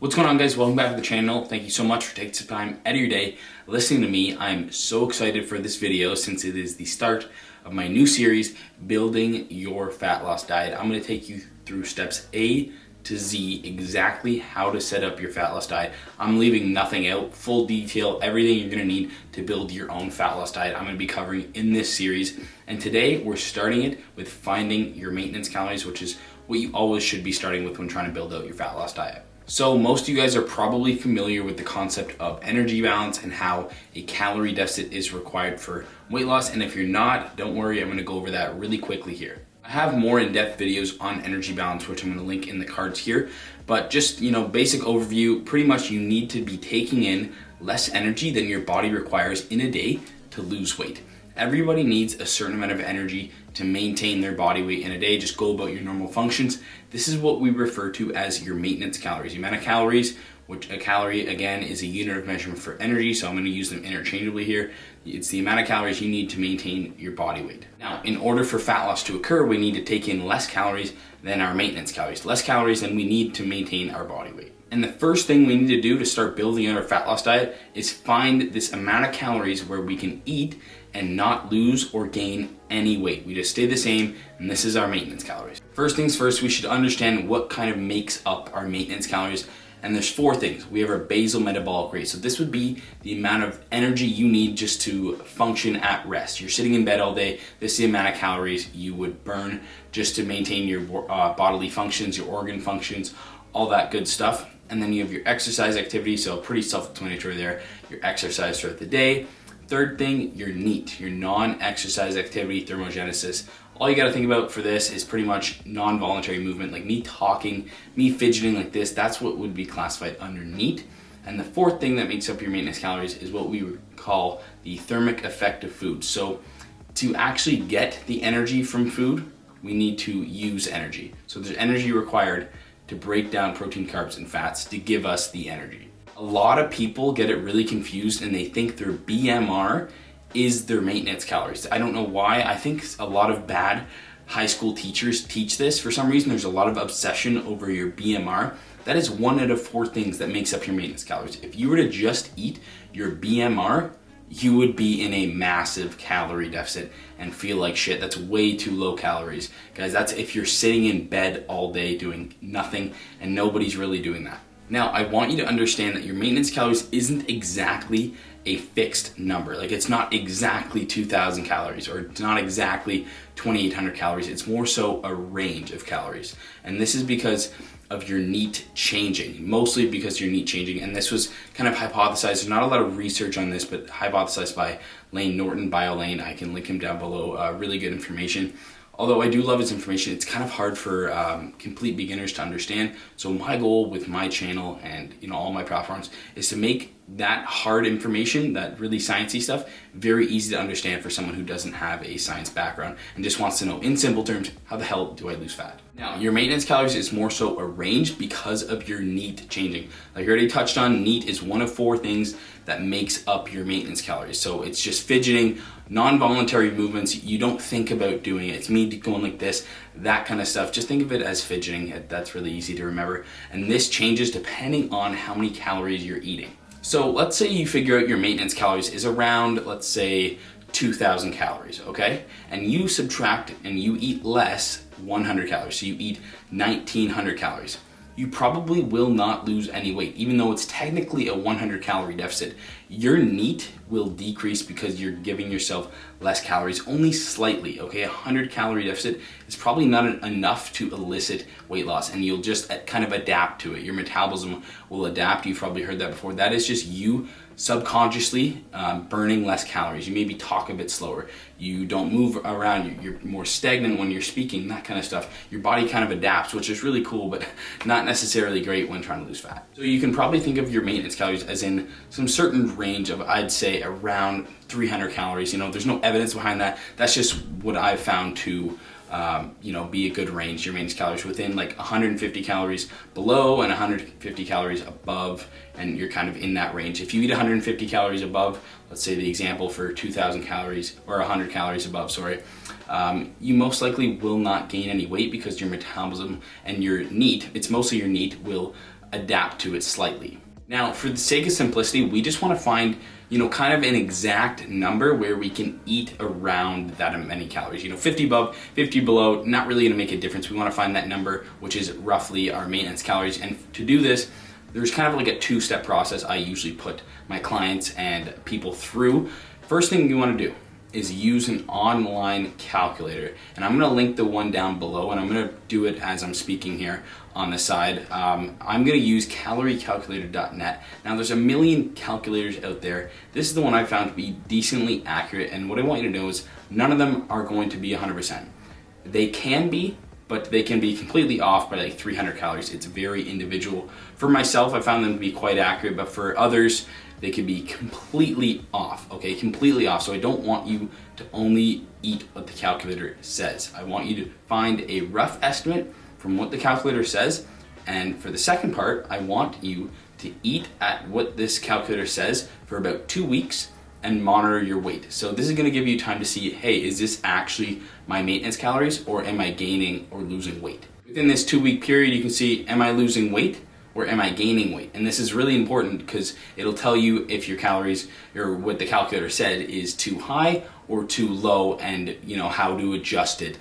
What's going on, guys? Welcome back to the channel. Thank you so much for taking some time out of your day listening to me. I'm so excited for this video since it is the start of my new series, Building Your Fat Loss Diet. I'm going to take you through steps A to Z, exactly how to set up your fat loss diet. I'm leaving nothing out, full detail, everything you're going to need to build your own fat loss diet. I'm going to be covering in this series. And today we're starting it with finding your maintenance calories, which is what you always should be starting with when trying to build out your fat loss diet. So most of you guys are probably familiar with the concept of energy balance and how a calorie deficit is required for weight loss. And if you're not, don't worry, I'm gonna go over that really quickly here. I have more in-depth videos on energy balance, which I'm gonna link in the cards here. But just, basic overview, pretty much you need to be taking in less energy than your body requires in a day to lose weight. Everybody needs a certain amount of energy to maintain their body weight in a day. Just go about your normal functions. This is what we refer to as your maintenance calories. The amount of calories, which a calorie again is a unit of measurement for energy, so I'm going to use them interchangeably here. It's the amount of calories you need to maintain your body weight. Now, in order for fat loss to occur, we need to take in less calories than our maintenance calories. Less calories than we need to maintain our body weight. And the first thing we need to do to start building out our fat loss diet is find this amount of calories where we can eat and not lose or gain any weight. We just stay the same, and this is our maintenance calories. First things first, we should understand what kind of makes up our maintenance calories. And there's four things. We have our basal metabolic rate. So this would be the amount of energy you need just to function at rest. You're sitting in bed all day. This is the amount of calories you would burn just to maintain your bodily functions, your organ functions, all that good stuff. And then you have your exercise activity. So pretty self-explanatory there. Your exercise throughout the day. Third thing, your NEAT, your non-exercise activity thermogenesis. All you got to think about for this is pretty much non-voluntary movement, like me talking, me fidgeting like this. That's what would be classified under NEAT. And the fourth thing that makes up your maintenance calories is what we would call the thermic effect of food. So to actually get the energy from food, we need to use energy. So there's energy required to break down protein, carbs, and fats to give us the energy. A lot of people get it really confused and they think their BMR is their maintenance calories. I don't know why. I think a lot of bad high school teachers teach this. For some reason, there's a lot of obsession over your BMR. That is one out of four things that makes up your maintenance calories. If you were to just eat your BMR, you would be in a massive calorie deficit and feel like shit. That's way too low calories. Guys, that's if you're sitting in bed all day doing nothing, and nobody's really doing that. Now, I want you to understand that your maintenance calories isn't exactly a fixed number. Like, it's not exactly 2,000 calories or it's not exactly 2,800 calories. It's more so a range of calories. And this is because of your NEAT changing, mostly because your NEAT changing. And this was kind of hypothesized. There's not a lot of research on this, but hypothesized by Lane Norton, BioLane. I can link him down below. Really good information. Although I do love his information, it's kind of hard for complete beginners to understand. So my goal with my channel and all my platforms is to make that hard information, that really sciencey stuff, very easy to understand for someone who doesn't have a science background and just wants to know in simple terms, how the hell do I lose fat? Now, your maintenance calories is more so arranged because of your NEAT changing. Like I already touched on, NEAT is one of four things that makes up your maintenance calories. So it's just fidgeting, non-voluntary movements. You don't think about doing it. It's me going like this, that kind of stuff. Just think of it as fidgeting. That's really easy to remember. And this changes depending on how many calories you're eating. So let's say you figure out your maintenance calories is around, let's say, 2,000 calories, okay? And you subtract and you eat less 100 calories. So you eat 1,900 calories. You probably will not lose any weight. Even though it's technically a 100 calorie deficit, your NEAT will decrease because you're giving yourself less calories, only slightly, okay? 100 calorie deficit is probably not enough to elicit weight loss, and you'll just kind of adapt to it. Your metabolism will adapt. You've probably heard that before. That is just you subconsciously burning less calories. You maybe talk a bit slower. You don't move around. You're more stagnant when you're speaking, that kind of stuff. Your body kind of adapts, which is really cool, but not necessarily great when trying to lose fat. So you can probably think of your maintenance calories as in some certain range of, I'd say, around 300 calories. There's no evidence behind that. That's just what I've found to be a good range. Your maintenance calories within like 150 calories below and 150 calories above, and you're kind of in that range. If you eat 150 calories above, let's say the example for 2,000 calories or 100 calories above, you most likely will not gain any weight because your metabolism and your NEAT, it's mostly your NEAT, will adapt to it slightly. Now, for the sake of simplicity, we just want to find, kind of an exact number where we can eat around that many calories. 50 above, 50 below, not really gonna make a difference. We want to find that number, which is roughly our maintenance calories. And to do this, there's kind of like a two-step process I usually put my clients and people through. First thing you want to do is use an online calculator, and I'm going to link the one down below, and I'm going to do it as I'm speaking here on the side. I'm going to use caloriecalculator.net. Now there's a million calculators out there. This is the one I found to be decently accurate, and what I want you to know is none of them are going to be 100%. They can be, but they can be completely off by like 300 calories. It's very individual. For myself, I found them to be quite accurate, but for others, they could be completely off, okay? Completely off. So I don't want you to only eat what the calculator says. I want you to find a rough estimate from what the calculator says. And for the second part, I want you to eat at what this calculator says for about 2 weeks and monitor your weight. So this is gonna give you time to see, hey, is this actually my maintenance calories, or am I gaining or losing weight? Within this 2-week period, you can see, am I losing weight or am I gaining weight? And this is really important because it'll tell you if your calories, or what the calculator said, is too high or too low, and how to adjust it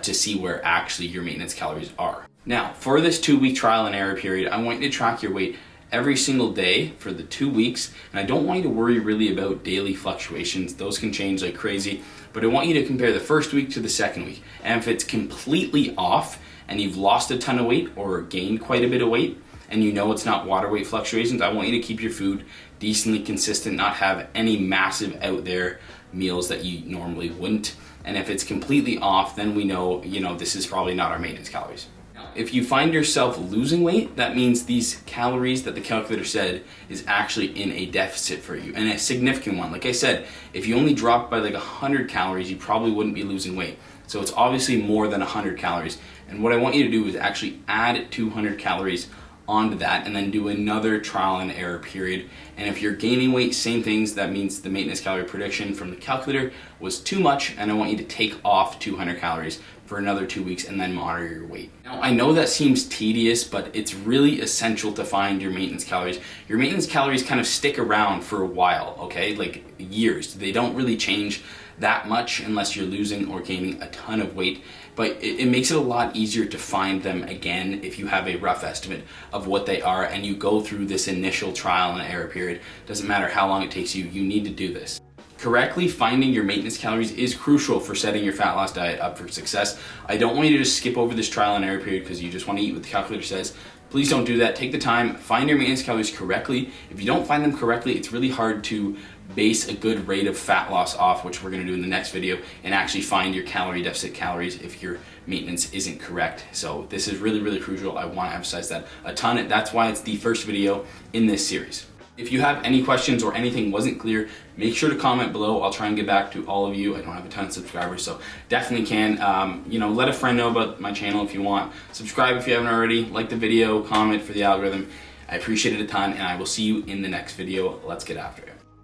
to see where actually your maintenance calories are. Now, for this 2-week trial and error period, I want you to track your weight every single day for the 2 weeks, and I don't want you to worry really about daily fluctuations. Those can change like crazy, but I want you to compare the first week to the second week. And if it's completely off and you've lost a ton of weight or gained quite a bit of weight, and it's not water weight fluctuations, I want you to keep your food decently consistent, not have any massive out there meals that you normally wouldn't. And if it's completely off, then we know, this is probably not our maintenance calories. If you find yourself losing weight, that means these calories that the calculator said is actually in a deficit for you, and a significant one. Like I said, if you only dropped by like 100 calories, you probably wouldn't be losing weight. So it's obviously more than 100 calories. And what I want you to do is actually add 200 calories onto that, and then do another trial and error period. And if you're gaining weight, same things. That means the maintenance calorie prediction from the calculator was too much, and I want you to take off 200 calories for another 2 weeks and then monitor your weight. Now, I know that seems tedious, but it's really essential to find your maintenance calories. Your maintenance calories kind of stick around for a while, okay? Like years. They don't really change that much unless you're losing or gaining a ton of weight, but it makes it a lot easier to find them again if you have a rough estimate of what they are and you go through this initial trial and error period. Doesn't matter how long it takes you, you need to do this. Correctly finding your maintenance calories is crucial for setting your fat loss diet up for success. I don't want you to just skip over this trial and error period because you just want to eat what the calculator says. Please don't do that. Take the time, find your maintenance calories correctly. If you don't find them correctly, it's really hard to base a good rate of fat loss off, which we're going to do in the next video, and actually find your calorie deficit calories if your maintenance isn't correct. So this is really, really crucial. I want to emphasize that a ton. That's why it's the first video in this series. If you have any questions or anything wasn't clear, make sure to comment below. I'll try and get back to all of you. I don't have a ton of subscribers, so definitely can. Let a friend know about my channel if you want. Subscribe if you haven't already. Like the video, comment for the algorithm. I appreciate it a ton, and I will see you in the next video. Let's get after it.